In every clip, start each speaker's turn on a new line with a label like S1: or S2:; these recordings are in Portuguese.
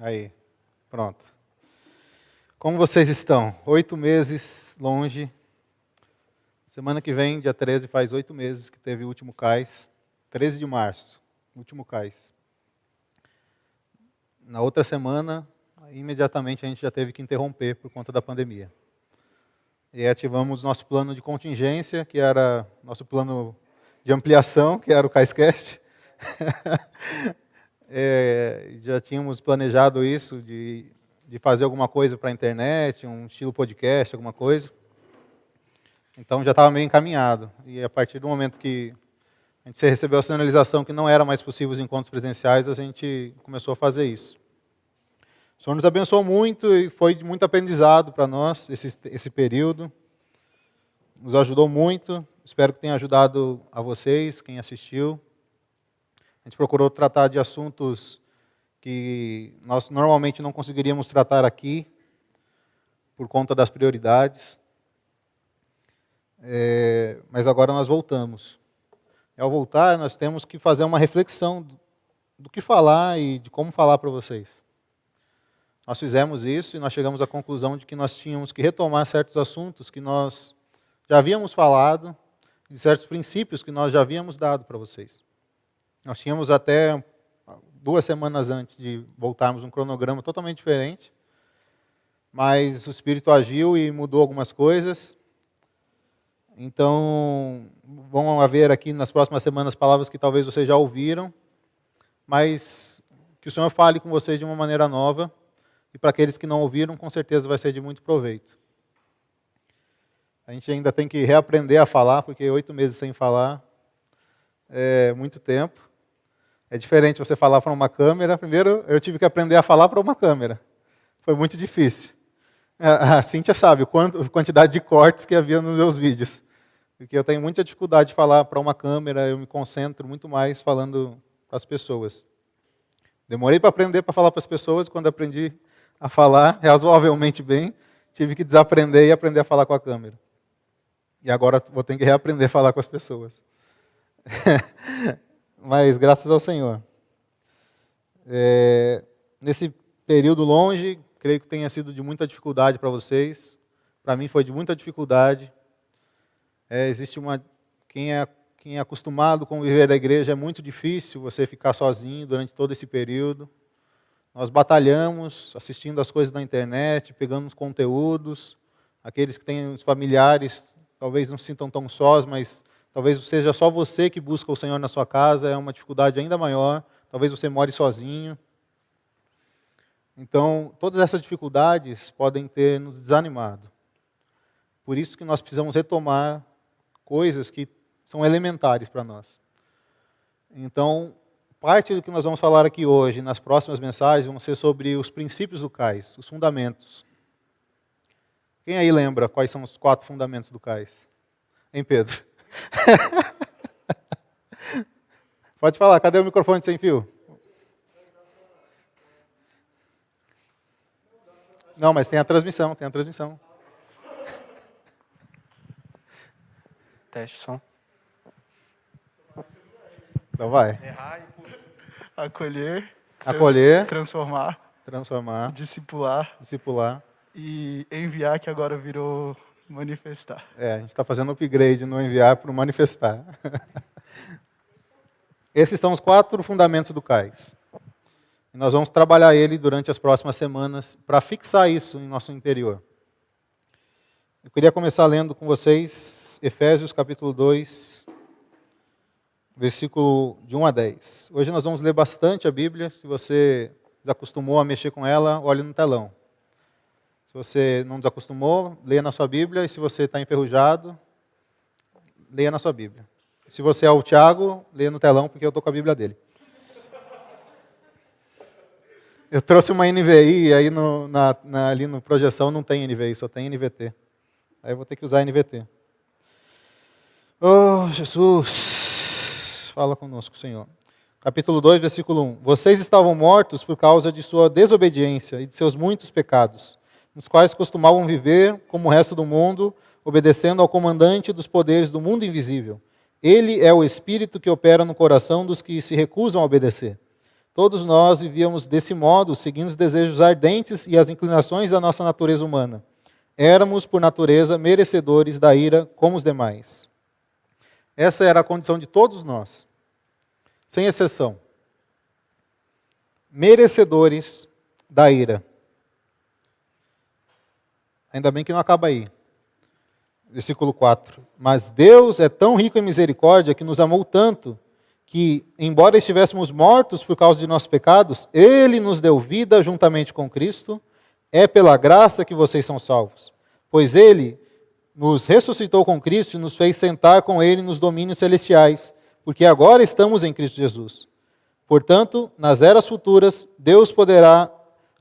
S1: Aí, pronto. Como vocês estão? 8 meses longe. Semana que vem, dia 13, faz 8 meses que teve o último cais. 13 de março, último cais. Na outra semana, imediatamente a gente já teve que interromper por conta da pandemia. E ativamos nosso plano de contingência, que era nosso plano de ampliação, que era o CaisCast. Já tínhamos planejado isso, de fazer alguma coisa para a internet, um estilo podcast, alguma coisa. Então já estava meio encaminhado. E a partir do momento que a gente recebeu a sinalização que não era mais possível os encontros presenciais, a gente começou a fazer isso. O Senhor nos abençoou muito e foi de muito aprendizado para nós esse período. Nos ajudou muito. Espero que tenha ajudado a vocês, quem assistiu. A gente procurou tratar de assuntos que nós normalmente não conseguiríamos tratar aqui, por conta das prioridades. Mas agora nós voltamos. E ao voltar, nós temos que fazer uma reflexão do que falar e de como falar para vocês. Nós fizemos isso e nós chegamos à conclusão de que nós tínhamos que retomar certos assuntos que nós já havíamos falado, de certos princípios que nós já havíamos dado para vocês. Nós tínhamos até 2 semanas antes de voltarmos um cronograma totalmente diferente, mas o Espírito agiu e mudou algumas coisas. Então, vão haver aqui nas próximas semanas palavras que talvez vocês já ouviram, mas que o Senhor fale com vocês de uma maneira nova, e para aqueles que não ouviram, com certeza vai ser de muito proveito. A gente ainda tem que reaprender a falar, porque 8 meses sem falar é muito tempo. É diferente você falar para uma câmera. Primeiro, eu tive que aprender a falar para uma câmera. Foi muito difícil. A Cíntia sabe a quantidade de cortes que havia nos meus vídeos. Porque eu tenho muita dificuldade de falar para uma câmera, eu me concentro muito mais falando para as pessoas. Demorei para aprender para falar para as pessoas, quando aprendi a falar razoavelmente bem, tive que desaprender e aprender a falar com a câmera. E agora vou ter que reaprender a falar com as pessoas. Mas graças ao Senhor. Nesse período longe, creio que tenha sido de muita dificuldade para vocês. Para mim foi de muita dificuldade. Quem é acostumado com viver da igreja, é muito difícil você ficar sozinho durante todo esse período. Nós batalhamos assistindo as coisas na internet, pegando os conteúdos. Aqueles que têm os familiares talvez não se sintam tão sós, mas talvez seja só você que busca o Senhor na sua casa, é uma dificuldade ainda maior. Talvez você more sozinho. Então, todas essas dificuldades podem ter nos desanimado. Por isso que nós precisamos retomar coisas que são elementares para nós. Então, parte do que nós vamos falar aqui hoje, nas próximas mensagens, vão ser sobre os princípios do cais, os fundamentos. Quem aí lembra quais são os 4 fundamentos do cais? Hein, Pedro? Pode falar, cadê o microfone sem fio? Não, mas tem a transmissão,
S2: Teste som.
S1: Então vai.
S2: Errar e
S1: Acolher,
S3: transformar,
S1: discipular
S3: e enviar, que agora virou manifestar.
S1: A gente está fazendo upgrade no enviar para o manifestar. Esses são os 4 fundamentos do cais. E nós vamos trabalhar ele durante as próximas semanas para fixar isso em nosso interior. Eu queria começar lendo com vocês Efésios capítulo 2, versículo de 1 a 10. Hoje nós vamos ler bastante a Bíblia. Se você desacostumou a mexer com ela, olhe no telão. Se você não desacostumou, leia na sua Bíblia. E se você está enferrujado, leia na sua Bíblia. Se você é o Tiago, leia no telão, porque eu estou com a Bíblia dele. Eu trouxe uma NVI, e aí ali no projeção não tem NVI, só tem NVT. Aí eu vou ter que usar NVT. Oh, Jesus, fala conosco, Senhor. Capítulo 2, versículo 1. Vocês estavam mortos por causa de sua desobediência e de seus muitos pecados, nos quais costumavam viver como o resto do mundo, obedecendo ao comandante dos poderes do mundo invisível. Ele é o Espírito que opera no coração dos que se recusam a obedecer. Todos nós vivíamos desse modo, seguindo os desejos ardentes e as inclinações da nossa natureza humana. Éramos, por natureza, merecedores da ira como os demais. Essa era a condição de todos nós, sem exceção. Merecedores da ira. Ainda bem que não acaba aí. Versículo 4. Mas Deus é tão rico em misericórdia que nos amou tanto que, embora estivéssemos mortos por causa de nossos pecados, Ele nos deu vida juntamente com Cristo. É pela graça que vocês são salvos. Pois Ele nos ressuscitou com Cristo e nos fez sentar com Ele nos domínios celestiais, porque agora estamos em Cristo Jesus. Portanto, nas eras futuras, Deus poderá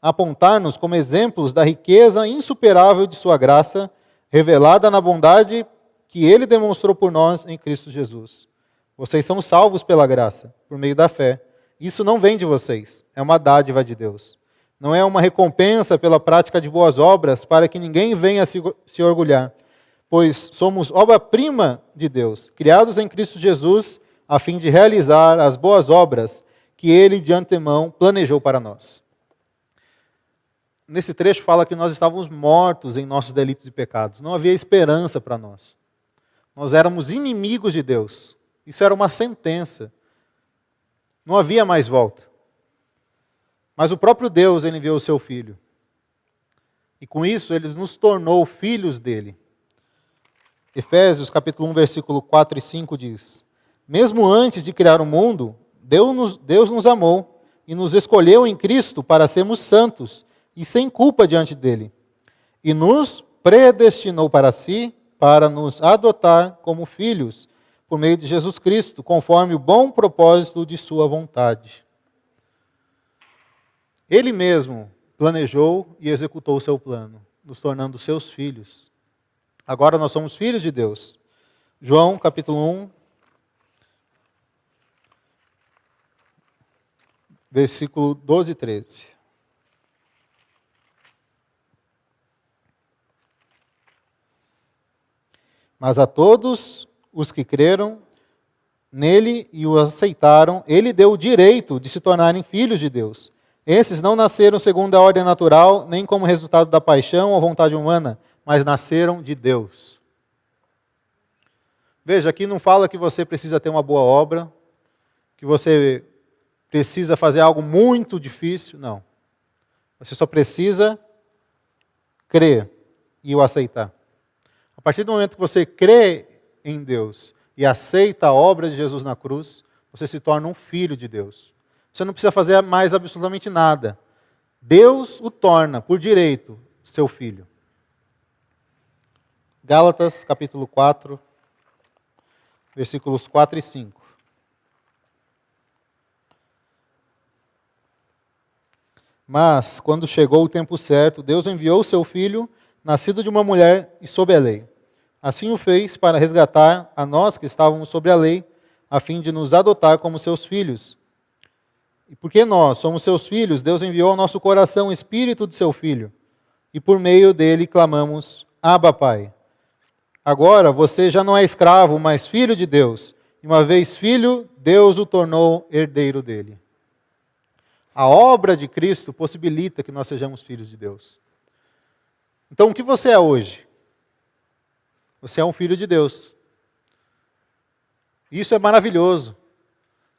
S1: apontar-nos como exemplos da riqueza insuperável de sua graça, revelada na bondade que Ele demonstrou por nós em Cristo Jesus. Vocês são salvos pela graça, por meio da fé. Isso não vem de vocês, é uma dádiva de Deus. Não é uma recompensa pela prática de boas obras, para que ninguém venha se orgulhar, pois somos obra-prima de Deus, criados em Cristo Jesus, a fim de realizar as boas obras que Ele de antemão planejou para nós. Nesse trecho fala que nós estávamos mortos em nossos delitos e pecados. Não havia esperança para nós. Nós éramos inimigos de Deus. Isso era uma sentença. Não havia mais volta. Mas o próprio Deus, Ele enviou o seu Filho. E com isso, Ele nos tornou filhos dEle. Efésios capítulo 1, versículo 4 e 5 diz: Mesmo antes de criar o mundo, Deus nos amou e nos escolheu em Cristo para sermos santos e sem culpa diante dele. E nos predestinou para si, para nos adotar como filhos, por meio de Jesus Cristo, conforme o bom propósito de sua vontade. Ele mesmo planejou e executou o seu plano, nos tornando seus filhos. Agora nós somos filhos de Deus. João capítulo 1, versículo 12 e 13. Mas a todos os que creram nele e o aceitaram, ele deu o direito de se tornarem filhos de Deus. Esses não nasceram segundo a ordem natural, nem como resultado da paixão ou vontade humana, mas nasceram de Deus. Veja, aqui não fala que você precisa ter uma boa obra, que você precisa fazer algo muito difícil, não. Você só precisa crer e o aceitar. A partir do momento que você crê em Deus e aceita a obra de Jesus na cruz, você se torna um filho de Deus. Você não precisa fazer mais absolutamente nada. Deus o torna, por direito, seu filho. Gálatas, capítulo 4, versículos 4 e 5. Mas, quando chegou o tempo certo, Deus enviou o seu filho, nascido de uma mulher e sob a lei. Assim o fez para resgatar a nós que estávamos sobre a lei, a fim de nos adotar como seus filhos. E porque nós somos seus filhos, Deus enviou ao nosso coração o Espírito de seu Filho, e por meio dele clamamos, Abba, Pai. Agora você já não é escravo, mas filho de Deus. E uma vez filho, Deus o tornou herdeiro dele. A obra de Cristo possibilita que nós sejamos filhos de Deus. Então, o que você é hoje? Você é um filho de Deus. Isso é maravilhoso.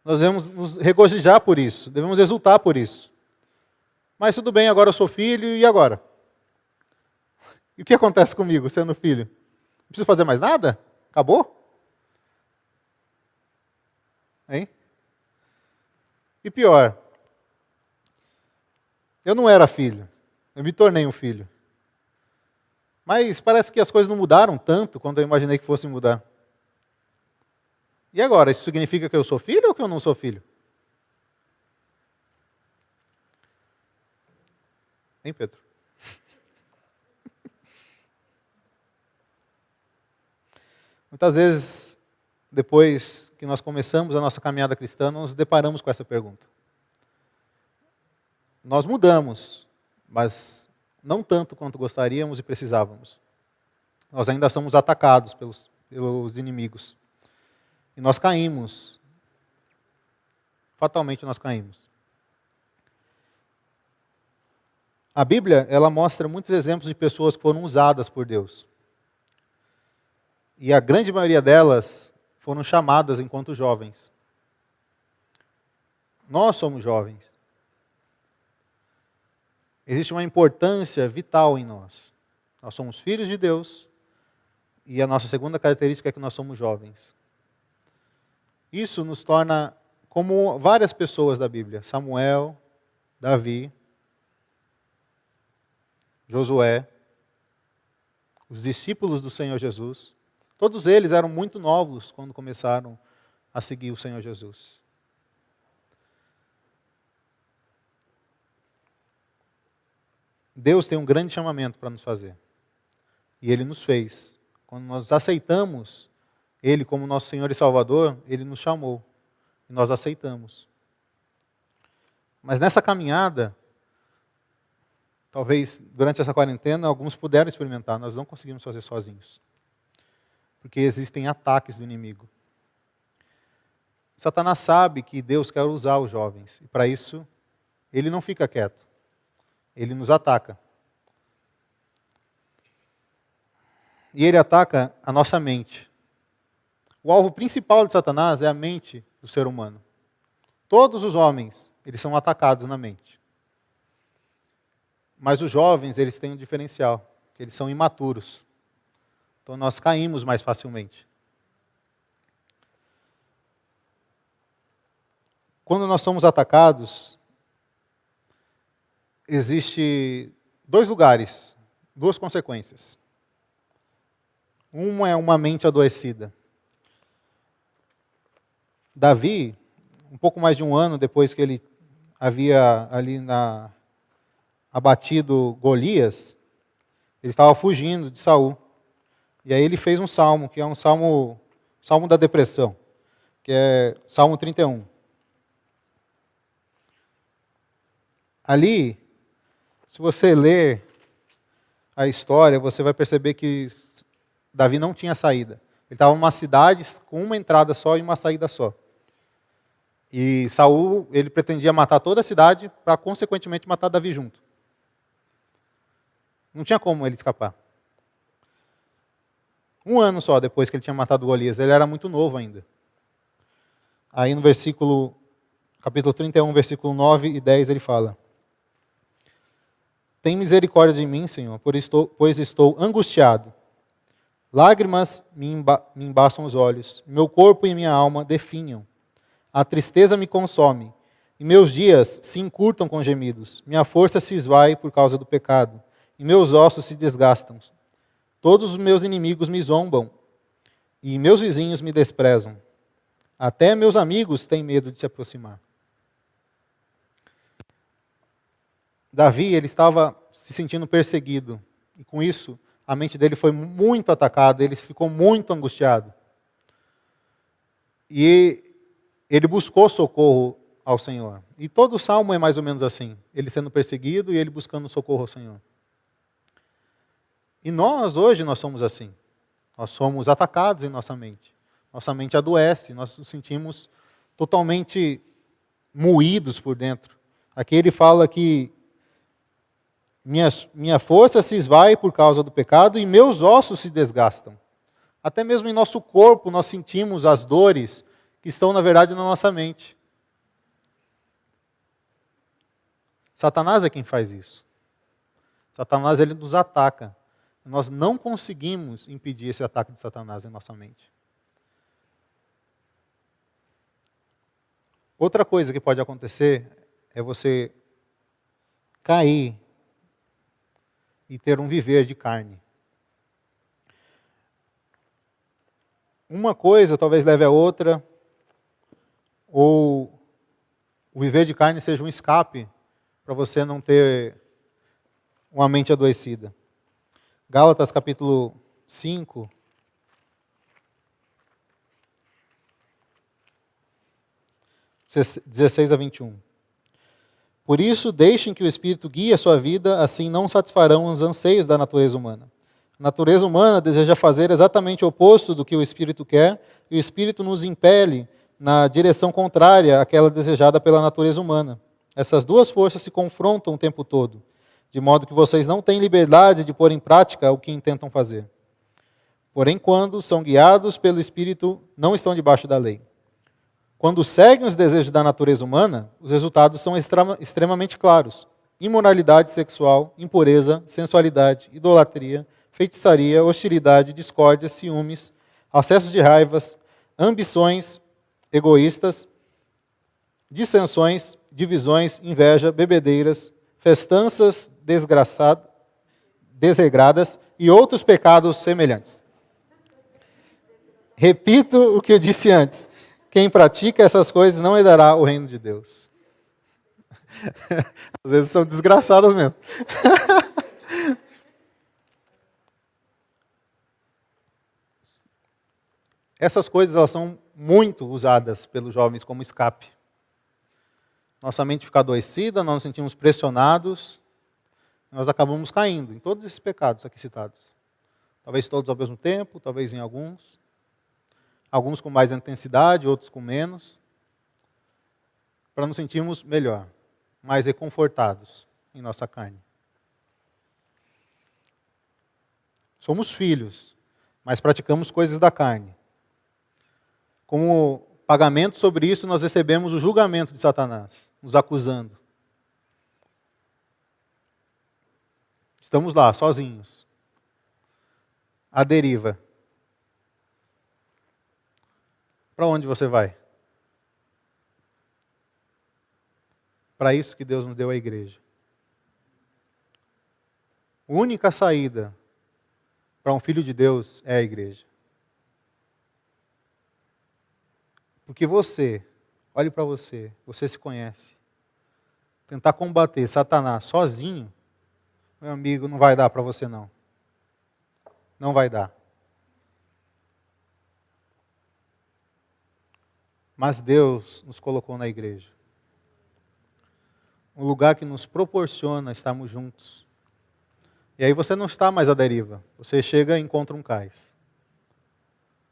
S1: Nós devemos nos regozijar por isso, devemos exultar por isso. Mas tudo bem, agora eu sou filho, e agora? E o que acontece comigo sendo filho? Não preciso fazer mais nada? Acabou? Hein? E pior, eu não era filho, eu me tornei um filho. Mas parece que as coisas não mudaram tanto quanto eu imaginei que fossem mudar. E agora, isso significa que eu sou filho ou que eu não sou filho? Hein, Pedro? Muitas vezes, depois que nós começamos a nossa caminhada cristã, nós nos deparamos com essa pergunta. Nós mudamos, mas não tanto quanto gostaríamos e precisávamos. Nós ainda somos atacados pelos inimigos. E nós caímos. Fatalmente nós caímos. A Bíblia, ela mostra muitos exemplos de pessoas que foram usadas por Deus. E a grande maioria delas foram chamadas enquanto jovens. Nós somos jovens. Existe uma importância vital em nós. Nós somos filhos de Deus e a nossa segunda característica é que nós somos jovens. Isso nos torna como várias pessoas da Bíblia. Samuel, Davi, Josué, os discípulos do Senhor Jesus. Todos eles eram muito novos quando começaram a seguir o Senhor Jesus. Deus tem um grande chamamento para nos fazer. E Ele nos fez. Quando nós aceitamos Ele como nosso Senhor e Salvador, Ele nos chamou. E nós aceitamos. Mas nessa caminhada, talvez durante essa quarentena, alguns puderam experimentar. Nós não conseguimos fazer sozinhos. Porque existem ataques do inimigo. Satanás sabe que Deus quer usar os jovens. E para isso, ele não fica quieto. Ele nos ataca. E ele ataca a nossa mente. O alvo principal de Satanás é a mente do ser humano. Todos os homens, eles são atacados na mente. Mas os jovens, eles têm um diferencial, que eles são imaturos. Então nós caímos mais facilmente. Quando nós somos atacados, existe dois lugares, duas consequências. Uma é uma mente adoecida. Davi, um pouco mais de um ano depois que ele havia abatido Golias, ele estava fugindo de Saul. E aí ele fez um salmo, que é um salmo da depressão, que é Salmo 31. Ali, se você ler a história, você vai perceber que Davi não tinha saída. Ele estava numa cidade com uma entrada só e uma saída só. E Saul, ele pretendia matar toda a cidade para, consequentemente, matar Davi junto. Não tinha como ele escapar. Um ano só depois que ele tinha matado Golias, ele era muito novo ainda. Aí no capítulo 31, versículo 9 e 10, ele fala: Tem misericórdia de mim, Senhor, pois estou angustiado. Lágrimas me embaçam os olhos, meu corpo e minha alma definham. A tristeza me consome, e meus dias se encurtam com gemidos. Minha força se esvai por causa do pecado, e meus ossos se desgastam. Todos os meus inimigos me zombam, e meus vizinhos me desprezam. Até meus amigos têm medo de se aproximar. Davi, ele estava se sentindo perseguido, e com isso, a mente dele foi muito atacada, ele ficou muito angustiado. E ele buscou socorro ao Senhor. E todo o salmo é mais ou menos assim, ele sendo perseguido e ele buscando socorro ao Senhor. E hoje, nós somos assim. Nós somos atacados em nossa mente. Nossa mente adoece, nós nos sentimos totalmente moídos por dentro. Aqui ele fala que minha força se esvai por causa do pecado e meus ossos se desgastam. Até mesmo em nosso corpo nós sentimos as dores que estão, na verdade, na nossa mente. Satanás é quem faz isso. Satanás, ele nos ataca. Nós não conseguimos impedir esse ataque de Satanás em nossa mente. Outra coisa que pode acontecer é você cair e ter um viver de carne. Uma coisa talvez leve a outra, ou o viver de carne seja um escape para você não ter uma mente adoecida. Gálatas capítulo 5, (16 a 21). Por isso, deixem que o Espírito guie a sua vida, assim não satisfarão os anseios da natureza humana. A natureza humana deseja fazer exatamente o oposto do que o Espírito quer, e o Espírito nos impele na direção contrária àquela desejada pela natureza humana. Essas duas forças se confrontam o tempo todo. de modo que vocês não têm liberdade de pôr em prática o que intentam fazer. Porém, quando são guiados pelo Espírito, não estão debaixo da lei. Quando seguem os desejos da natureza humana, os resultados são extremamente claros: imoralidade sexual, impureza, sensualidade, idolatria, feitiçaria, hostilidade, discórdia, ciúmes, acessos de raivas, ambições egoístas, dissensões, divisões, inveja, bebedeiras, festanças desregradas e outros pecados semelhantes. Repito o que eu disse antes: quem pratica essas coisas não herdará o reino de Deus. Às vezes são desgraçadas mesmo. Essas coisas elas são muito usadas pelos jovens como escape. Nossa mente fica adoecida, nós nos sentimos pressionados, nós acabamos caindo em todos esses pecados aqui citados. Talvez todos ao mesmo tempo, talvez em alguns. Alguns com mais intensidade, outros com menos. Para nos sentirmos melhor, mais reconfortados em nossa carne. Somos filhos, mas praticamos coisas da carne. Como pagamento sobre isso, nós recebemos o julgamento de Satanás, nos acusando. Estamos lá, sozinhos, à deriva. Para onde você vai? Para isso que Deus nos deu a igreja. A única saída para um filho de Deus é a igreja. Porque você, olhe para você, você se conhece. Tentar combater Satanás sozinho, meu amigo, não vai dar para você não. Não vai dar. Mas Deus nos colocou na igreja. Um lugar que nos proporciona estarmos juntos. E aí você não está mais à deriva. Você chega e encontra um cais.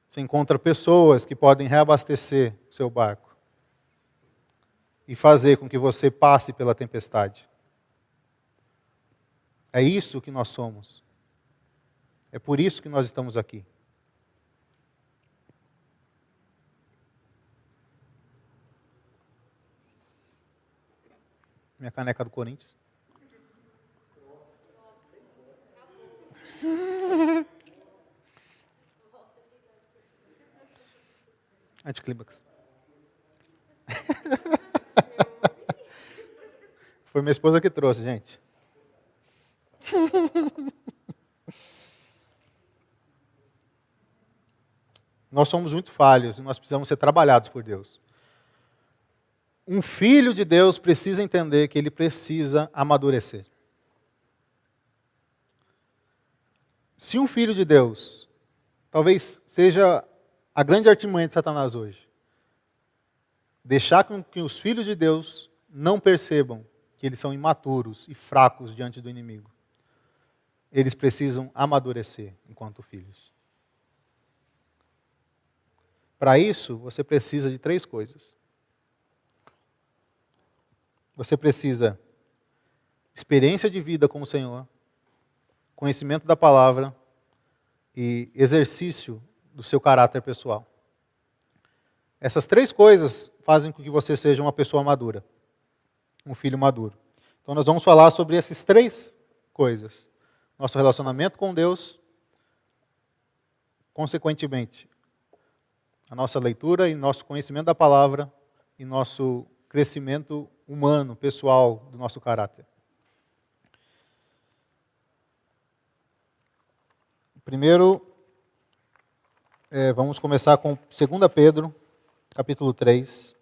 S1: Você encontra pessoas que podem reabastecer o seu barco. E fazer com que você passe pela tempestade. É isso que nós somos. É por isso que nós estamos aqui. Minha caneca do Corinthians. Anticlímax. Foi minha esposa que trouxe, gente. Nós somos muito falhos e nós precisamos ser trabalhados por Deus. Um filho de Deus precisa entender que ele precisa amadurecer. Se um filho de Deus, talvez seja a grande artimanha de Satanás hoje, deixar com que os filhos de Deus não percebam que eles são imaturos e fracos diante do inimigo. Eles precisam amadurecer enquanto filhos. Para isso, você precisa de 3 coisas. Você precisa de experiência de vida com o Senhor, conhecimento da palavra e exercício do seu caráter pessoal. Essas 3 coisas fazem com que você seja uma pessoa madura, um filho maduro. Então nós vamos falar sobre essas 3 coisas. Nosso relacionamento com Deus, consequentemente, a nossa leitura e nosso conhecimento da palavra e nosso crescimento humano, pessoal, do nosso caráter. Primeiro, vamos começar com 2 Pedro, capítulo 3.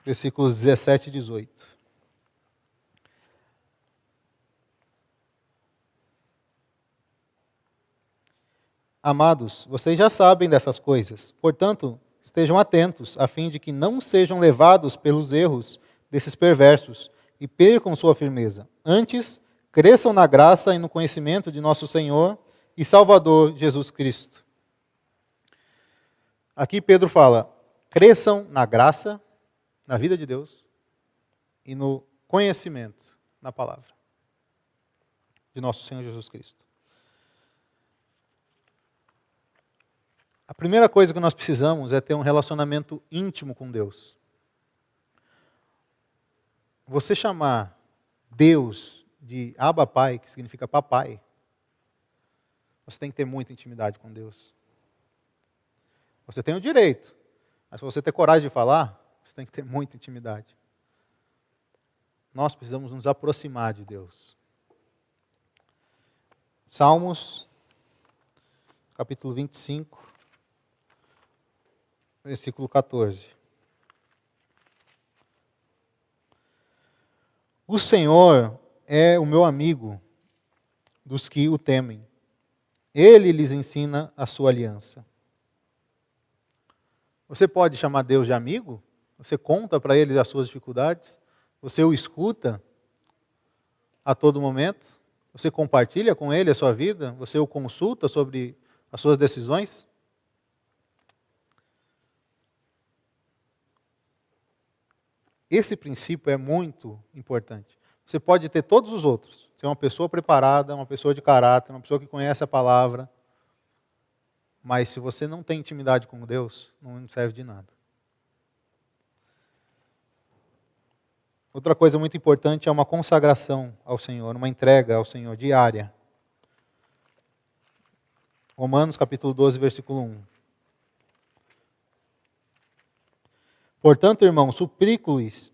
S1: Versículos 17 e 18. Amados, vocês já sabem dessas coisas, portanto, estejam atentos, a fim de que não sejam levados pelos erros desses perversos e percam sua firmeza. Antes, cresçam na graça e no conhecimento de nosso Senhor e Salvador Jesus Cristo. Aqui Pedro fala, cresçam na graça, na vida de Deus e no conhecimento, na palavra de nosso Senhor Jesus Cristo. A primeira coisa que nós precisamos é ter um relacionamento íntimo com Deus. Você chamar Deus de Abba Pai, que significa papai, você tem que ter muita intimidade com Deus. Você tem o direito, mas se você ter coragem de falar, você tem que ter muita intimidade. Nós precisamos nos aproximar de Deus. Salmos, capítulo 25, versículo 14. O Senhor é o meu amigo dos que o temem. Ele lhes ensina a sua aliança. Você pode chamar Deus de amigo? Você conta para Ele as suas dificuldades? Você o escuta a todo momento? Você compartilha com Ele a sua vida? Você o consulta sobre as suas decisões? Esse princípio é muito importante. Você pode ter todos os outros. Ser uma pessoa preparada, uma pessoa de caráter, uma pessoa que conhece a palavra. Mas se você não tem intimidade com Deus, não serve de nada. Outra coisa muito importante é uma consagração ao Senhor, uma entrega ao Senhor diária. Romanos capítulo 12, versículo 1. Portanto, irmãos, suplico-lhes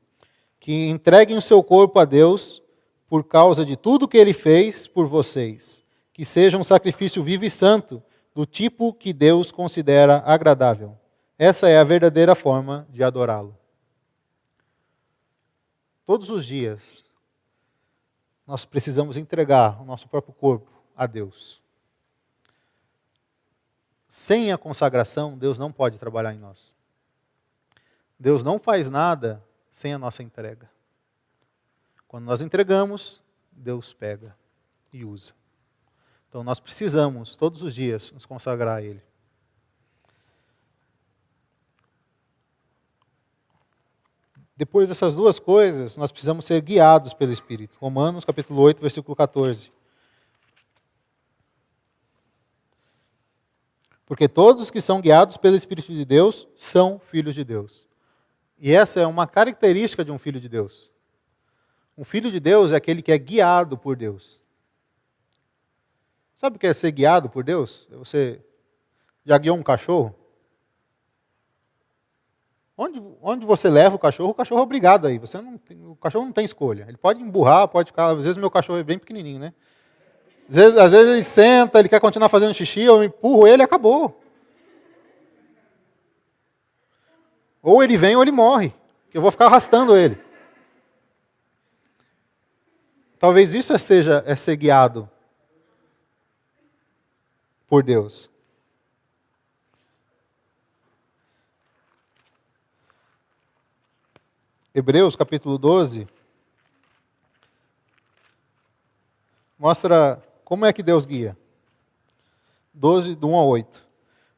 S1: que entreguem o seu corpo a Deus por causa de tudo que Ele fez por vocês, que seja um sacrifício vivo e santo, do tipo que Deus considera agradável. Essa é a verdadeira forma de adorá-lo. Todos os dias, nós precisamos entregar o nosso próprio corpo a Deus. Sem a consagração, Deus não pode trabalhar em nós. Deus não faz nada sem a nossa entrega. Quando nós entregamos, Deus pega e usa. Então nós precisamos, todos os dias, nos consagrar a Ele. Depois dessas duas coisas, nós precisamos ser guiados pelo Espírito. Romanos capítulo 8, versículo 14. Porque todos os que são guiados pelo Espírito de Deus são filhos de Deus. E essa é uma característica de um filho de Deus. Um filho de Deus é aquele que é guiado por Deus. Sabe o que é ser guiado por Deus? Você já guiou um cachorro? Onde você leva o cachorro é obrigado aí. O cachorro não tem escolha. Ele pode emburrar, pode ficar. Às vezes meu cachorro é bem pequenininho, né? Às vezes ele senta, ele quer continuar fazendo xixi, eu empurro ele e acabou. Ou ele vem ou ele morre, que eu vou ficar arrastando ele. Talvez isso é ser guiado por Deus. Hebreus capítulo 12 mostra como é que Deus guia. 12, do 1 ao 8.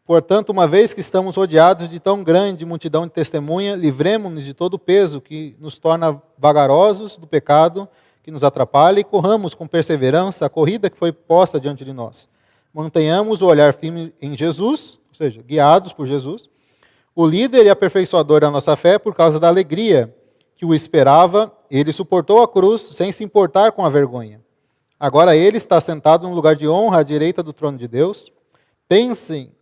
S1: Portanto, uma vez que estamos rodeados de tão grande multidão de testemunha, livremo-nos de todo o peso que nos torna vagarosos do pecado, que nos atrapalha, e corramos com perseverança a corrida que foi posta diante de nós. Mantenhamos o olhar firme em Jesus, ou seja, guiados por Jesus, o líder e aperfeiçoador da nossa fé, por causa da alegria que o esperava, ele suportou a cruz sem se importar com a vergonha. Agora ele está sentado num lugar de honra à direita do trono de Deus. Pensem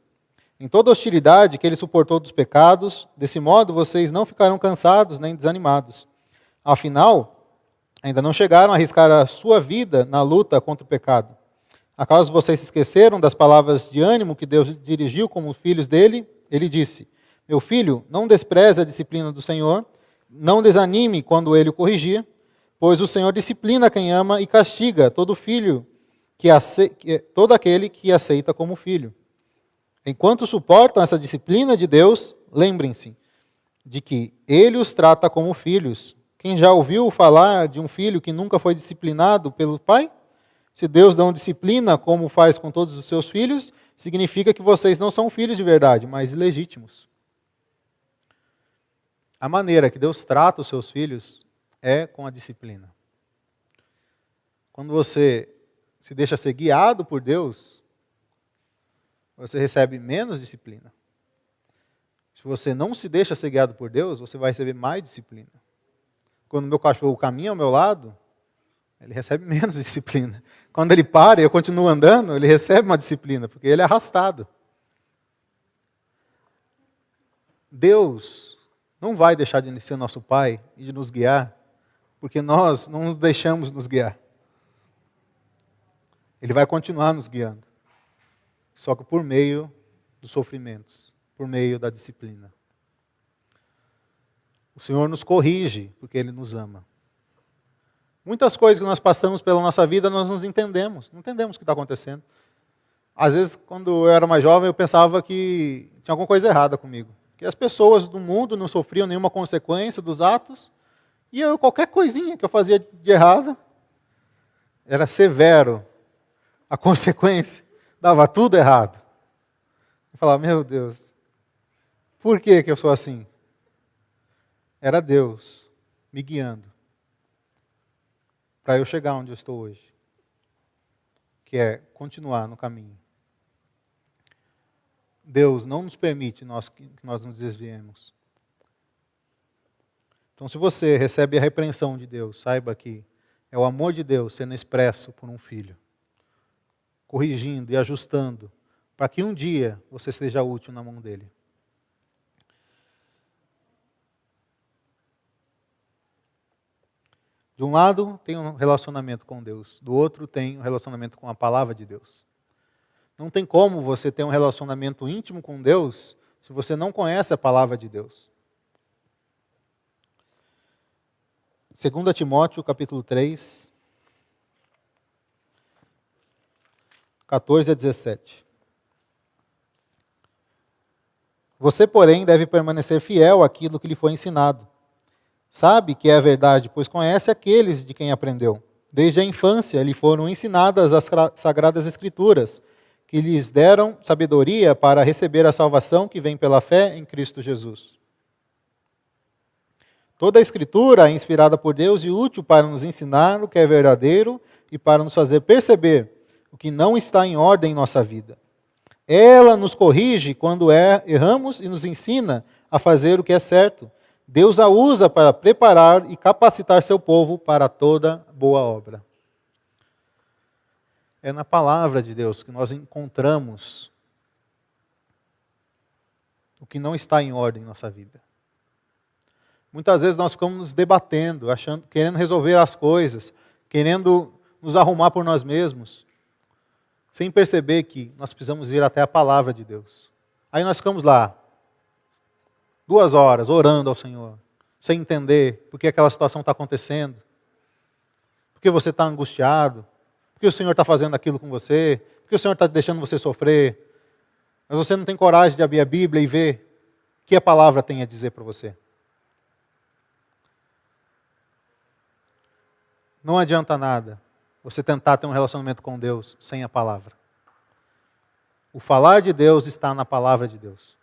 S1: em toda a hostilidade que ele suportou dos pecados, desse modo vocês não ficarão cansados nem desanimados. Afinal, ainda não chegaram a arriscar a sua vida na luta contra o pecado. Acaso vocês se esqueceram das palavras de ânimo que Deus dirigiu como filhos dele? Ele disse: meu filho, não despreze a disciplina do Senhor, não desanime quando ele o corrigir, pois o Senhor disciplina quem ama e castiga todo aquele que aceita como filho. Enquanto suportam essa disciplina de Deus, lembrem-se de que Ele os trata como filhos. Quem já ouviu falar de um filho que nunca foi disciplinado pelo pai? Se Deus não disciplina como faz com todos os seus filhos, significa que vocês não são filhos de verdade, mas ilegítimos. A maneira que Deus trata os seus filhos é com a disciplina. Quando você se deixa ser guiado por Deus, você recebe menos disciplina. Se você não se deixa ser guiado por Deus, você vai receber mais disciplina. Quando meu cachorro caminha ao meu lado, ele recebe menos disciplina. Quando ele para e eu continuo andando, ele recebe uma disciplina, porque ele é arrastado. Deus não vai deixar de ser nosso Pai e de nos guiar, porque nós não nos deixamos nos guiar. Ele vai continuar nos guiando, só que por meio dos sofrimentos, por meio da disciplina. O Senhor nos corrige, porque Ele nos ama. Muitas coisas que nós passamos pela nossa vida, nós não entendemos o que está acontecendo. Às vezes, quando eu era mais jovem, eu pensava que tinha alguma coisa errada comigo. Que as pessoas do mundo não sofriam nenhuma consequência dos atos, e eu, qualquer coisinha que eu fazia de errado, era severo. A consequência, dava tudo errado. Eu falava, meu Deus, por que eu sou assim? Era Deus me guiando para eu chegar onde eu estou hoje, que é continuar no caminho. Deus não nos permite que nós nos desviemos. Então, se você recebe a repreensão de Deus, saiba que é o amor de Deus sendo expresso por um filho, corrigindo e ajustando, para que um dia você seja útil na mão dele. De um lado tem um relacionamento com Deus, do outro tem um relacionamento com a palavra de Deus. Não tem como você ter um relacionamento íntimo com Deus se você não conhece a palavra de Deus. 2 Timóteo, capítulo 3, 14 a 17. Você, porém, deve permanecer fiel àquilo que lhe foi ensinado. Sabe que é a verdade, pois conhece aqueles de quem aprendeu. Desde a infância lhe foram ensinadas as sagradas escrituras, que lhes deram sabedoria para receber a salvação que vem pela fé em Cristo Jesus. Toda a escritura é inspirada por Deus e útil para nos ensinar o que é verdadeiro e para nos fazer perceber o que não está em ordem em nossa vida. Ela nos corrige quando erramos e nos ensina a fazer o que é certo. Deus a usa para preparar e capacitar seu povo para toda boa obra. É na palavra de Deus que nós encontramos o que não está em ordem em nossa vida. Muitas vezes nós ficamos nos debatendo, querendo resolver as coisas, querendo nos arrumar por nós mesmos, sem perceber que nós precisamos ir até a palavra de Deus. Aí nós ficamos lá, 2 horas, orando ao Senhor, sem entender por que aquela situação está acontecendo, por que você está angustiado, por que o Senhor está fazendo aquilo com você, por que o Senhor está deixando você sofrer, mas você não tem coragem de abrir a Bíblia e ver o que a palavra tem a dizer para você. Não adianta nada você tentar ter um relacionamento com Deus sem a palavra. O falar de Deus está na palavra de Deus.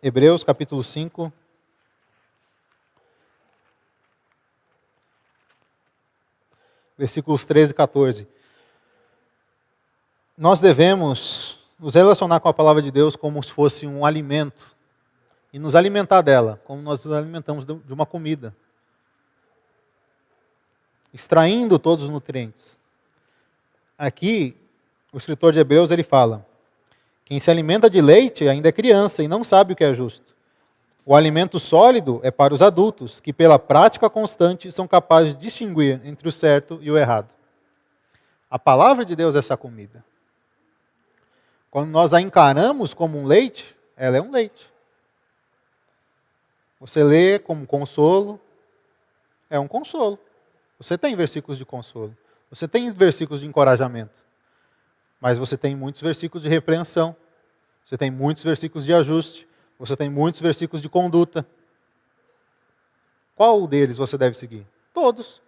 S1: Hebreus capítulo 5. Versículos 13 e 14. Nós devemos nos relacionar com a palavra de Deus como se fosse um alimento e nos alimentar dela, como nós nos alimentamos de uma comida, extraindo todos os nutrientes. Aqui, o escritor de Hebreus ele fala: quem se alimenta de leite ainda é criança e não sabe o que é justo. O alimento sólido é para os adultos, que pela prática constante são capazes de distinguir entre o certo e o errado. A palavra de Deus é essa comida. Quando nós a encaramos como um leite, ela é um leite. Você lê como consolo, é um consolo. Você tem versículos de consolo. Você tem versículos de encorajamento. Mas você tem muitos versículos de repreensão. Você tem muitos versículos de ajuste. Você tem muitos versículos de conduta. Qual deles você deve seguir? Todos.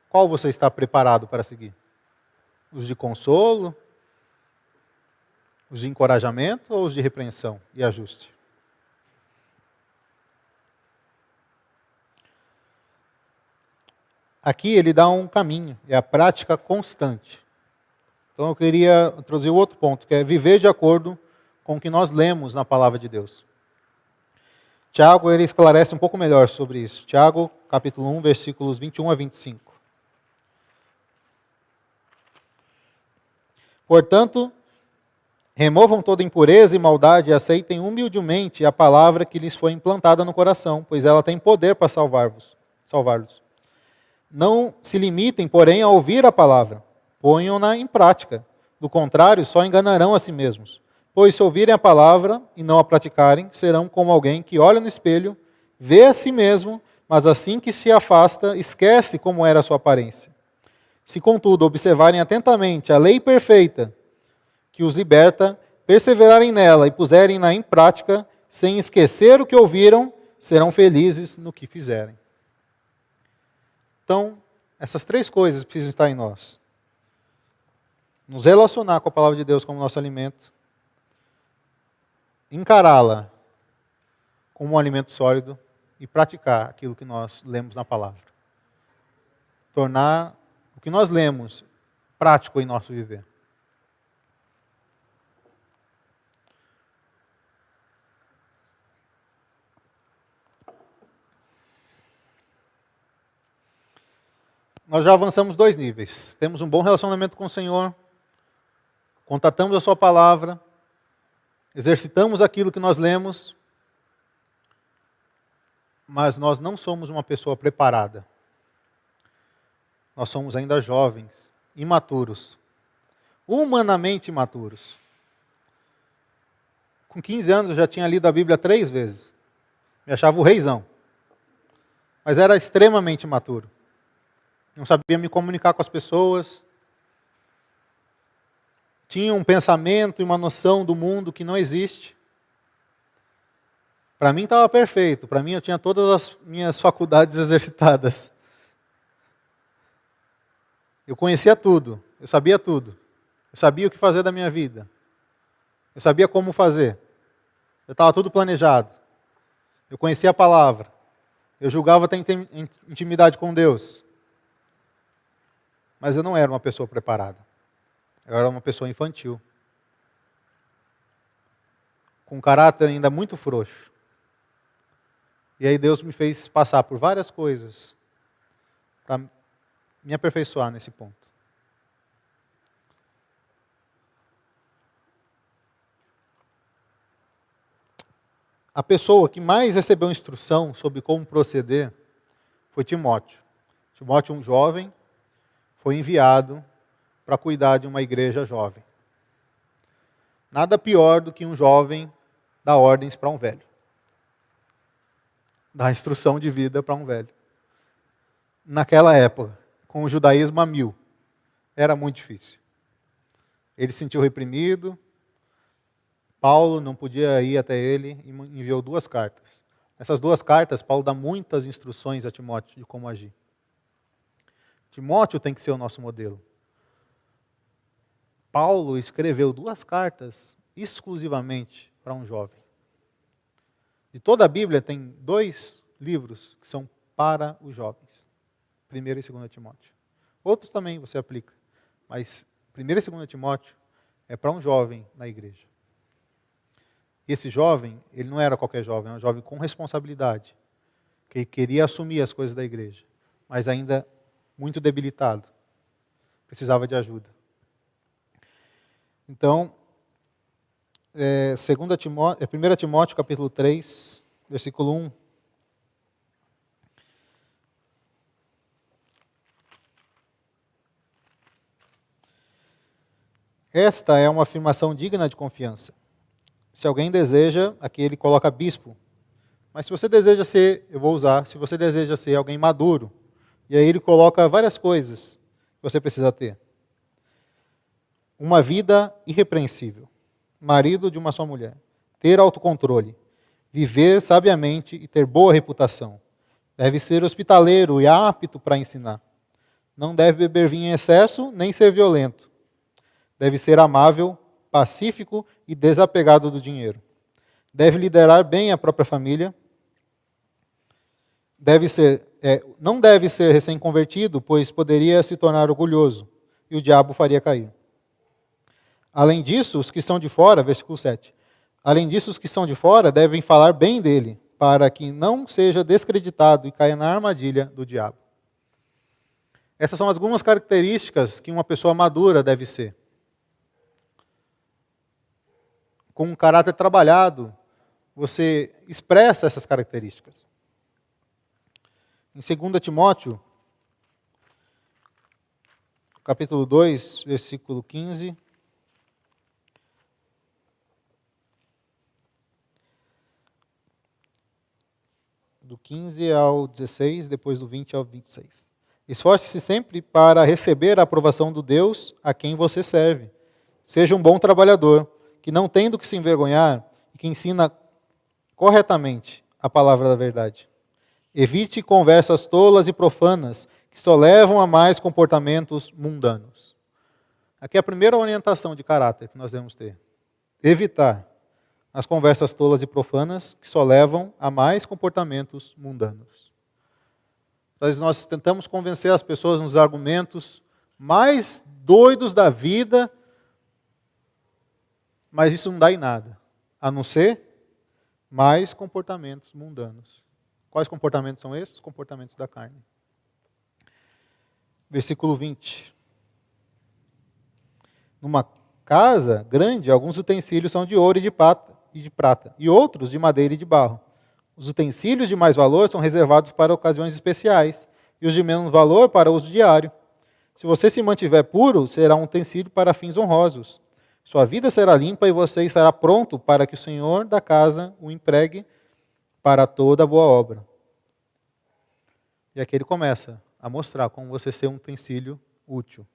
S1: Qual você está preparado para seguir? Os de consolo? Os de encorajamento ou os de repreensão e ajuste? Aqui ele dá um caminho, é a prática constante. Então eu queria introduzir o outro ponto, que é viver de acordo com o que nós lemos na palavra de Deus. Tiago, ele esclarece um pouco melhor sobre isso. Tiago, capítulo 1, versículos 21 a 25. Portanto, removam toda impureza e maldade e aceitem humildemente a palavra que lhes foi implantada no coração, pois ela tem poder para salvar-los. Não se limitem, porém, a ouvir a palavra. Ponham-na em prática. Do contrário, só enganarão a si mesmos. Pois se ouvirem a palavra e não a praticarem, serão como alguém que olha no espelho, vê a si mesmo, mas assim que se afasta, esquece como era a sua aparência. Se, contudo, observarem atentamente a lei perfeita que os liberta, perseverarem nela e puserem-na em prática, sem esquecer o que ouviram, serão felizes no que fizerem. Então, essas três coisas precisam estar em nós. Nos relacionar com a palavra de Deus como nosso alimento, encará-la como um alimento sólido e praticar aquilo que nós lemos na palavra. Tornar o que nós lemos prático em nosso viver. Nós já avançamos 2 níveis. Temos um bom relacionamento com o Senhor, contatamos a sua palavra, exercitamos aquilo que nós lemos, mas nós não somos uma pessoa preparada. Nós somos ainda jovens, imaturos, humanamente imaturos. Com 15 anos eu já tinha lido a Bíblia 3 vezes. Me achava o reizão. Mas era extremamente imaturo. Não sabia me comunicar com as pessoas. Tinha um pensamento e uma noção do mundo que não existe. Para mim estava perfeito. Para mim eu tinha todas as minhas faculdades exercitadas. Eu conhecia tudo. Eu sabia tudo. Eu sabia o que fazer da minha vida. Eu sabia como fazer. Eu estava tudo planejado. Eu conhecia a palavra. Eu julgava ter intimidade com Deus. Mas eu não era uma pessoa preparada. Eu era uma pessoa infantil. Com um caráter ainda muito frouxo. E aí Deus me fez passar por várias coisas para me aperfeiçoar nesse ponto. A pessoa que mais recebeu instrução sobre como proceder foi Timóteo. Timóteo, um jovem, foi enviado para cuidar de uma igreja jovem. Nada pior do que um jovem dar ordens para um velho. Dar instrução de vida para um velho. Naquela época, com o judaísmo a 1000, era muito difícil. Ele se sentiu reprimido. Paulo não podia ir até ele e enviou 2 cartas. Nessas 2 cartas, Paulo dá muitas instruções a Timóteo de como agir. Timóteo tem que ser o nosso modelo. Paulo escreveu 2 cartas exclusivamente para um jovem. De toda a Bíblia tem 2 livros que são para os jovens. 1 e 2 Timóteo. Outros também você aplica. Mas 1 e 2 Timóteo é para um jovem na igreja. E esse jovem, ele não era qualquer jovem, era um jovem com responsabilidade. Que queria assumir as coisas da igreja. Mas ainda muito debilitado. Precisava de ajuda. Então, 1 Timóteo capítulo 3, versículo 1. Esta é uma afirmação digna de confiança. Se alguém deseja, aqui ele coloca bispo. Mas se você deseja ser, eu vou usar, se você deseja ser alguém maduro, e aí ele coloca várias coisas que você precisa ter. Uma vida irrepreensível, marido de uma só mulher, ter autocontrole, viver sabiamente e ter boa reputação, Deve ser hospitaleiro e apto para ensinar. Não deve beber vinho em excesso, nem ser violento. Deve ser amável, pacífico e desapegado do dinheiro. Deve liderar bem a própria família. Não deve ser recém-convertido, pois poderia se tornar orgulhoso e o diabo faria cair. Além disso, os que estão de fora, versículo 7. Além disso, os que estão de fora devem falar bem dele, para que não seja descreditado e caia na armadilha do diabo. Essas são algumas características que uma pessoa madura deve ser. Com um caráter trabalhado, você expressa essas características. Em 2 Timóteo, capítulo 2, versículo 15. Do 15 ao 16, depois do 20 ao 26. Esforce-se sempre para receber a aprovação do Deus a quem você serve. Seja um bom trabalhador, que não tem do que se envergonhar e que ensina corretamente a palavra da verdade. Evite conversas tolas e profanas que só levam a mais comportamentos mundanos. Aqui é a primeira orientação de caráter que nós devemos ter. Evitar as conversas tolas e profanas que só levam a mais comportamentos mundanos. Às vezes nós tentamos convencer as pessoas nos argumentos mais doidos da vida, mas isso não dá em nada, a não ser mais comportamentos mundanos. Quais comportamentos são esses? Os comportamentos da carne. Versículo 20. Numa casa grande, alguns utensílios são de ouro e de prata, e outros de madeira e de barro. Os utensílios de mais valor são reservados para ocasiões especiais, e os de menos valor para uso diário. Se você se mantiver puro, será um utensílio para fins honrosos. Sua vida será limpa e você estará pronto para que o Senhor da casa o empregue para toda boa obra. E aqui ele começa a mostrar como você ser um utensílio útil.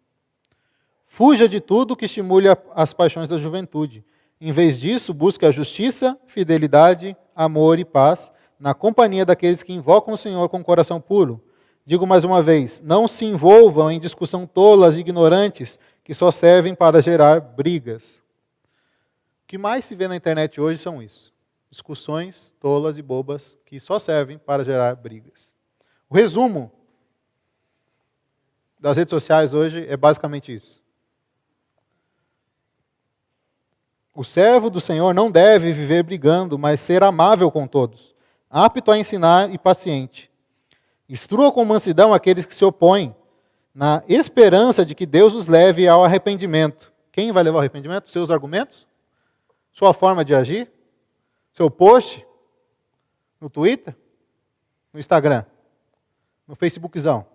S1: Fuja de tudo que estimule as paixões da juventude. Em vez disso, busque a justiça, fidelidade, amor e paz, na companhia daqueles que invocam o Senhor com o coração puro. Digo mais uma vez, não se envolvam em discussão tolas e ignorantes, que só servem para gerar brigas. O que mais se vê na internet hoje são isso. Discussões tolas e bobas, que só servem para gerar brigas. O resumo das redes sociais hoje é basicamente isso. O servo do Senhor não deve viver brigando, mas ser amável com todos, apto a ensinar e paciente. Instrua com mansidão aqueles que se opõem, na esperança de que Deus os leve ao arrependimento. Quem vai levar ao arrependimento? Seus argumentos? Sua forma de agir? Seu post? No Twitter? No Instagram? No Facebookzão?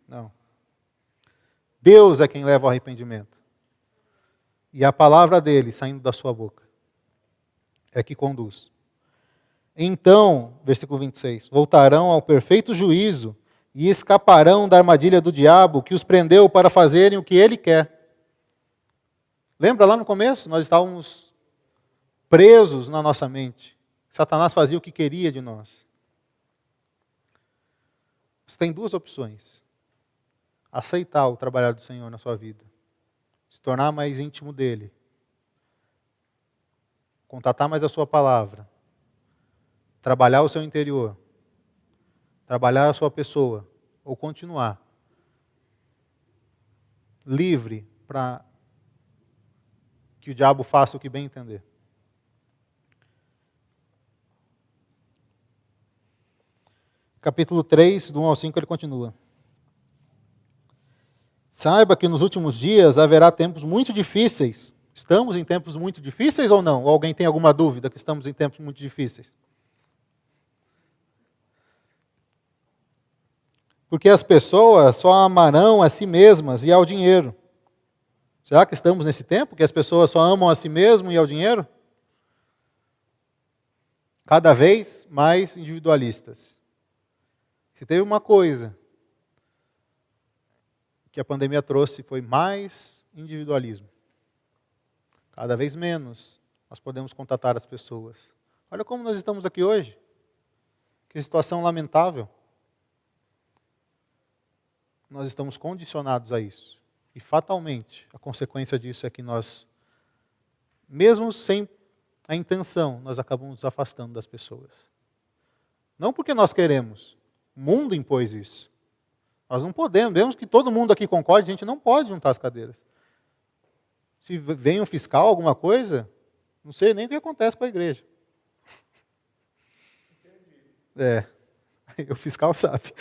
S1: Não. Deus é quem leva ao arrependimento. E a palavra dele, saindo da sua boca, é que conduz. Então, versículo 26, voltarão ao perfeito juízo e escaparão da armadilha do diabo que os prendeu para fazerem o que ele quer. Lembra lá no começo? Nós estávamos presos na nossa mente. Satanás fazia o que queria de nós. Você tem duas opções. Aceitar o trabalhar do Senhor na sua vida. Se tornar mais íntimo dele. Contatar mais a sua palavra. Trabalhar o seu interior. Trabalhar a sua pessoa. Ou continuar livre para que o diabo faça o que bem entender. Capítulo 3, do 1 ao 5, ele continua. Saiba que nos últimos dias haverá tempos muito difíceis. Estamos em tempos muito difíceis ou não? Ou alguém tem alguma dúvida que estamos em tempos muito difíceis? Porque as pessoas só amarão a si mesmas e ao dinheiro. Será que estamos nesse tempo que as pessoas só amam a si mesmas e ao dinheiro? Cada vez mais individualistas. Se teve uma coisa que a pandemia trouxe, foi mais individualismo. Cada vez menos nós podemos contatar as pessoas. Olha como nós estamos aqui hoje. Que situação lamentável. nós estamos condicionados a isso. E fatalmente, a consequência disso é que nós, mesmo sem a intenção, nós acabamos nos afastando das pessoas. Não porque nós queremos, o mundo impôs isso. Nós não podemos, mesmo que todo mundo aqui concorde, a gente não pode juntar as cadeiras. Se vem um fiscal, alguma coisa, não sei nem o que acontece com a igreja. O fiscal sabe.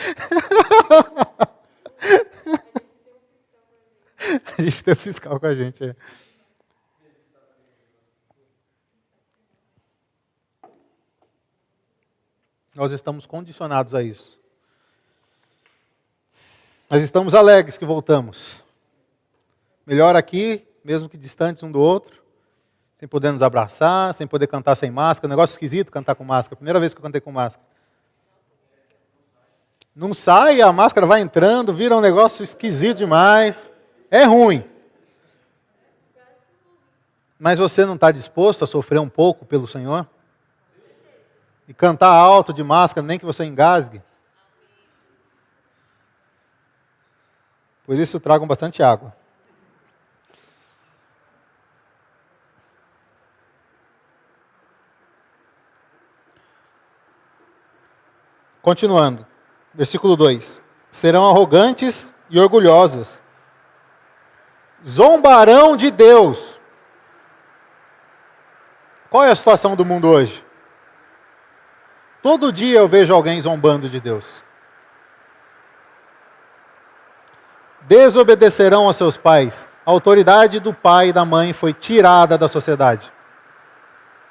S1: A gente tem um fiscal com a gente. Nós estamos condicionados a isso. Mas estamos alegres que voltamos. Melhor aqui, mesmo que distantes um do outro, sem poder nos abraçar, sem poder cantar sem máscara. Negócio esquisito cantar com máscara. Primeira vez que eu cantei com máscara. Não sai, a máscara vai entrando, vira um negócio esquisito demais. É ruim. Mas você não está disposto a sofrer um pouco pelo Senhor? E cantar alto de máscara, nem que você engasgue? Por isso tragam bastante água. Continuando, versículo 2. Serão arrogantes e orgulhosos. Zombarão de Deus. Qual é a situação do mundo hoje? Todo dia eu vejo alguém zombando de Deus. Desobedecerão aos seus pais. A autoridade do pai e da mãe foi tirada da sociedade.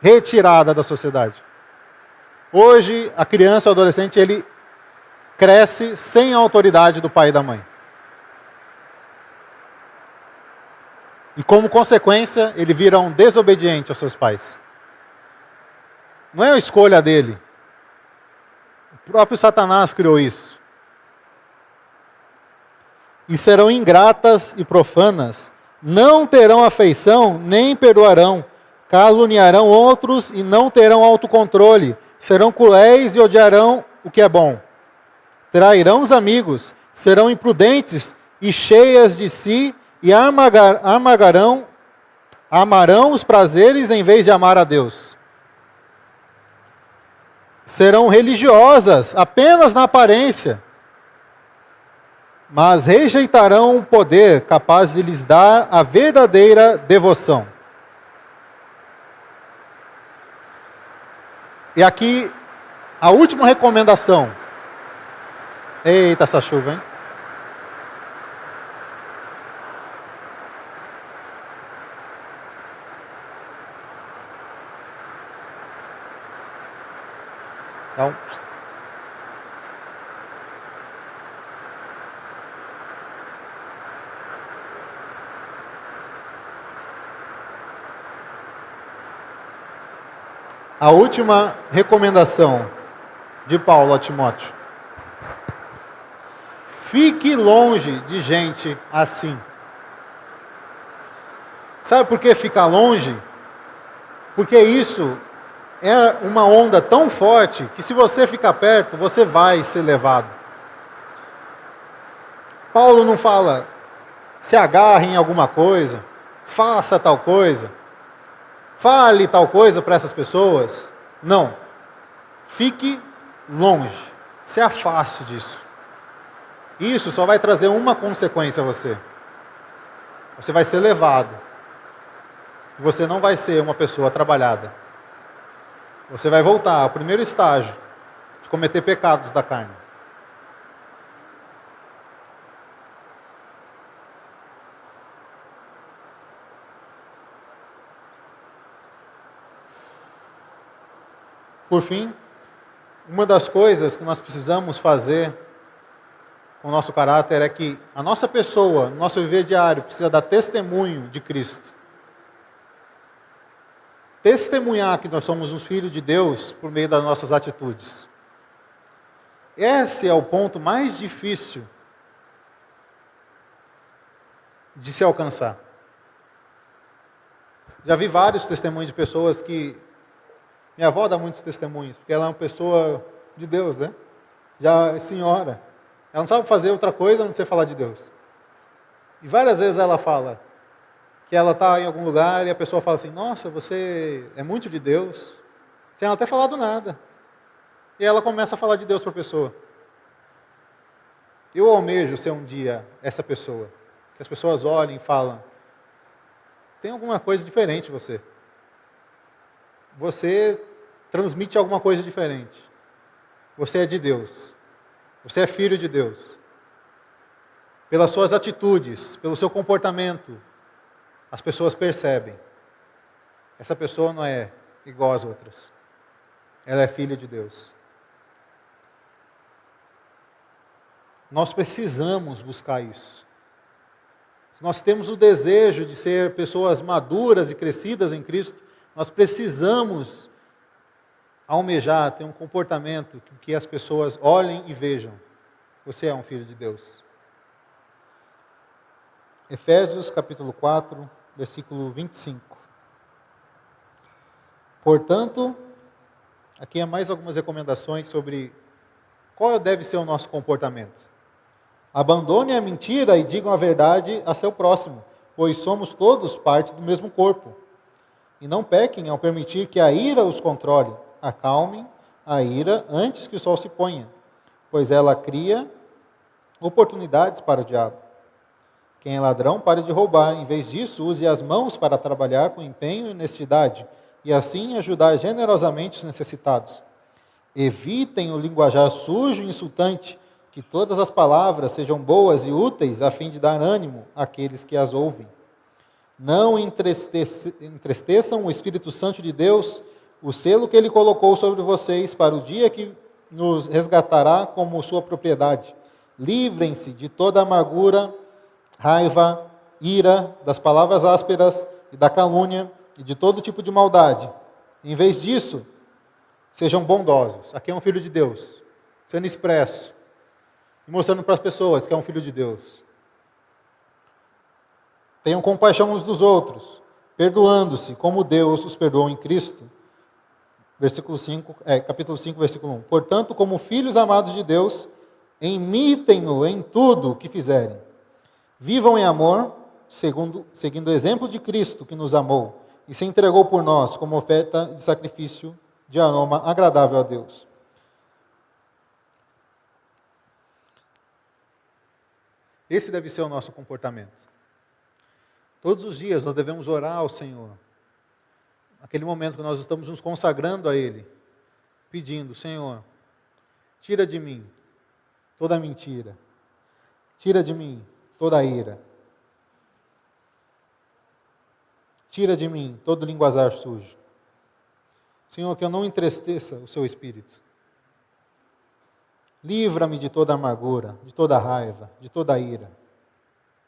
S1: Retirada da sociedade. Hoje, a criança ou adolescente, ele cresce sem a autoridade do pai e da mãe. E como consequência, ele vira um desobediente aos seus pais. Não é a escolha dele. O próprio Satanás criou isso. E serão ingratas e profanas, não terão afeição, nem perdoarão, caluniarão outros e não terão autocontrole, serão cruéis e odiarão o que é bom. Trairão os amigos, serão imprudentes e cheias de si, e amarão os prazeres em vez de amar a Deus. Serão religiosas apenas na aparência, mas rejeitarão o poder capaz de lhes dar a verdadeira devoção. E aqui, a última recomendação. Eita, essa chuva, hein? Então, a última recomendação de Paulo a Timóteo. Fique longe de gente assim. Sabe por que ficar longe? Porque isso é uma onda tão forte que se você ficar perto, você vai ser levado. Paulo não fala, se agarre em alguma coisa, faça tal coisa, fale tal coisa para essas pessoas. Não. Fique longe, se afaste disso. Isso só vai trazer uma consequência a você. Você vai ser levado. Você não vai ser uma pessoa trabalhada. Você vai voltar ao primeiro estágio de cometer pecados da carne. Por fim, uma das coisas que nós precisamos fazer com o nosso caráter é que a nossa pessoa, o nosso viver diário, precisa dar testemunho de Cristo. Testemunhar que nós somos os filhos de Deus por meio das nossas atitudes. Esse é o ponto mais difícil de se alcançar. Já vi vários testemunhos de pessoas que... Minha avó dá muitos testemunhos, porque ela é uma pessoa de Deus, né? Já é senhora. Ela não sabe fazer outra coisa a não ser falar de Deus. E várias vezes ela fala que ela está em algum lugar e a pessoa fala assim, nossa, você é muito de Deus, sem ela ter falado nada. E ela começa a falar de Deus para a pessoa. Eu almejo ser um dia essa pessoa, que as pessoas olhem e falam, tem alguma coisa diferente em você. Você transmite alguma coisa diferente. Você é de Deus. Você é filho de Deus. Pelas suas atitudes, pelo seu comportamento, as pessoas percebem. Essa pessoa não é igual às outras. Ela é filha de Deus. Nós precisamos buscar isso. Se nós temos o desejo de ser pessoas maduras e crescidas em Cristo, nós precisamos almejar, ter um comportamento que as pessoas olhem e vejam. Você é um filho de Deus. Efésios capítulo 4, versículo 25. Portanto, aqui há mais algumas recomendações sobre qual deve ser o nosso comportamento. Abandone a mentira e digam a verdade a seu próximo, pois somos todos parte do mesmo corpo. E não pequem ao permitir que a ira os controle. Acalmem a ira antes que o sol se ponha, pois ela cria oportunidades para o diabo. Quem é ladrão, pare de roubar. Em vez disso, use as mãos para trabalhar com empenho e honestidade, e assim ajudar generosamente os necessitados. Evitem o linguajar sujo e insultante, que todas as palavras sejam boas e úteis, a fim de dar ânimo àqueles que as ouvem. Não entristeçam o Espírito Santo de Deus, o selo que Ele colocou sobre vocês para o dia que nos resgatará como sua propriedade. Livrem-se de toda amargura, raiva, ira, das palavras ásperas e da calúnia e de todo tipo de maldade. Em vez disso, sejam bondosos. Aqui é um filho de Deus, sendo expresso e mostrando para as pessoas que é um filho de Deus. Tenham compaixão uns dos outros, perdoando-se como Deus os perdoou em Cristo. Capítulo 5, versículo 1. Portanto, como filhos amados de Deus, imitem-no em tudo o que fizerem. Vivam em amor, seguindo o exemplo de Cristo que nos amou e se entregou por nós como oferta de sacrifício de aroma agradável a Deus. Esse deve ser o nosso comportamento. Todos os dias nós devemos orar ao Senhor. Naquele momento que nós estamos nos consagrando a Ele, pedindo, Senhor, tira de mim toda mentira, tira de mim toda ira, tira de mim todo linguajar sujo. Senhor, que eu não entristeça o seu Espírito. Livra-me de toda amargura, de toda raiva, de toda ira,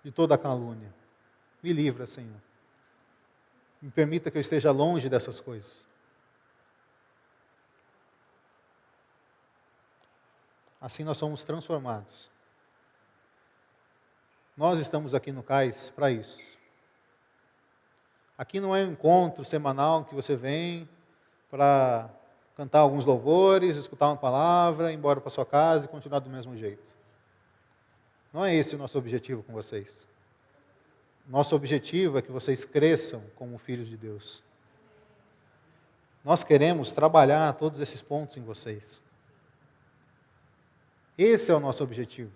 S1: de toda calúnia. Me livra, Senhor. Me permita que eu esteja longe dessas coisas. Assim nós somos transformados. Nós estamos aqui no CAIS para isso. Aqui não é um encontro semanal que você vem para cantar alguns louvores, escutar uma palavra, ir embora para sua casa e continuar do mesmo jeito. Não é esse o nosso objetivo com vocês. Nosso objetivo é que vocês cresçam como filhos de Deus. Nós queremos trabalhar todos esses pontos em vocês. Esse é o nosso objetivo.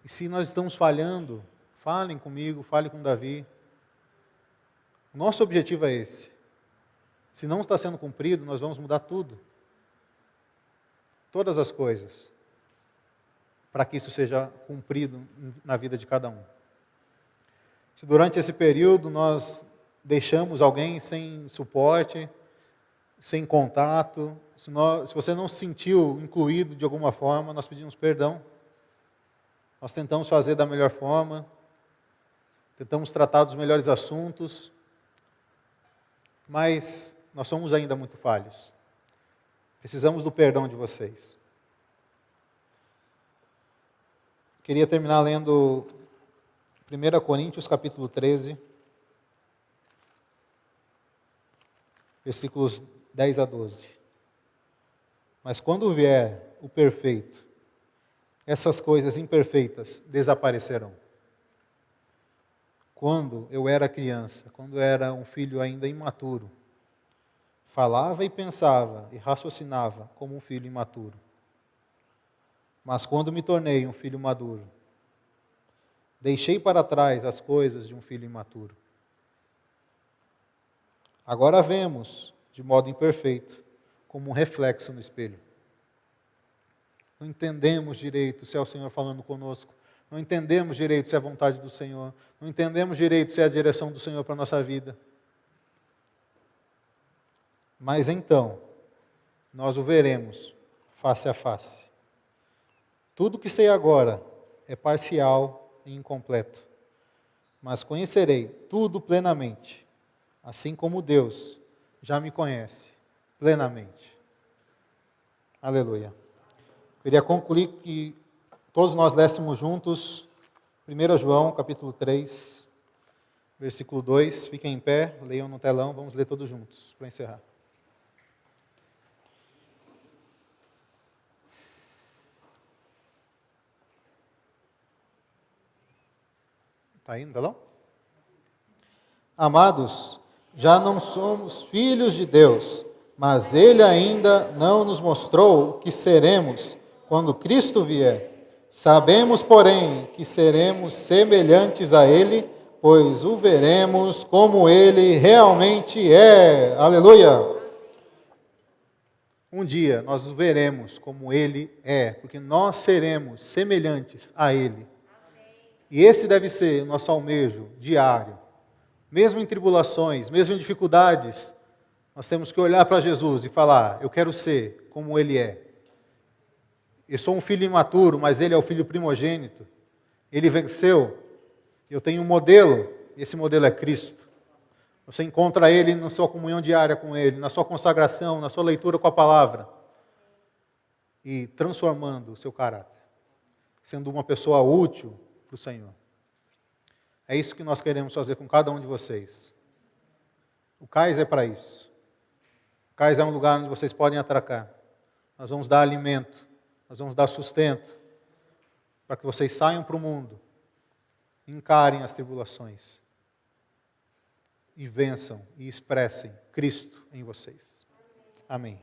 S1: E se nós estamos falhando, falem comigo, falem com Davi. O nosso objetivo é esse. Se não está sendo cumprido, nós vamos mudar tudo. Todas as coisas. Para que isso seja cumprido na vida de cada um. Se durante esse período nós deixamos alguém sem suporte, sem contato, se você não se sentiu incluído de alguma forma, nós pedimos perdão. Nós tentamos fazer da melhor forma, tentamos tratar dos melhores assuntos, mas nós somos ainda muito falhos. Precisamos do perdão de vocês. Queria terminar lendo 1 Coríntios capítulo 13, versículos 10 a 12. Mas quando vier o perfeito, essas coisas imperfeitas desaparecerão. Quando eu era criança, quando eu era um filho ainda imaturo, falava e pensava e raciocinava como um filho imaturo. Mas quando me tornei um filho maduro, deixei para trás as coisas de um filho imaturo. Agora vemos, de modo imperfeito, como um reflexo no espelho. Não entendemos direito se é o Senhor falando conosco. Não entendemos direito se é a vontade do Senhor. Não entendemos direito se é a direção do Senhor para a nossa vida. Mas então, nós o veremos face a face. Tudo que sei agora é parcial e incompleto. Mas conhecerei tudo plenamente, assim como Deus já me conhece plenamente. Aleluia. Queria concluir que todos nós lêssemos juntos 1 João, capítulo 3, versículo 2. Fiquem em pé, leiam no telão, vamos ler todos juntos, para encerrar. Está aí no telão? Amados, já não somos filhos de Deus, mas Ele ainda não nos mostrou o que seremos quando Cristo vier. Sabemos, porém, que seremos semelhantes a Ele, pois o veremos como Ele realmente é. Aleluia! Um dia nós o veremos como Ele é, porque nós seremos semelhantes a Ele. E esse deve ser o nosso almejo diário. Mesmo em tribulações, mesmo em dificuldades, nós temos que olhar para Jesus e falar, eu quero ser como Ele é. Eu sou um filho imaturo, mas Ele é o filho primogênito. Ele venceu. Eu tenho um modelo, e esse modelo é Cristo. Você encontra Ele na sua comunhão diária com Ele, na sua consagração, na sua leitura com a palavra. E transformando o seu caráter. Sendo uma pessoa útil para o Senhor. É isso que nós queremos fazer com cada um de vocês. O CAIS é para isso. O CAIS é um lugar onde vocês podem atracar. Nós vamos dar alimento, nós vamos dar sustento, para que vocês saiam para o mundo, encarem as tribulações, e vençam e expressem Cristo em vocês. Amém.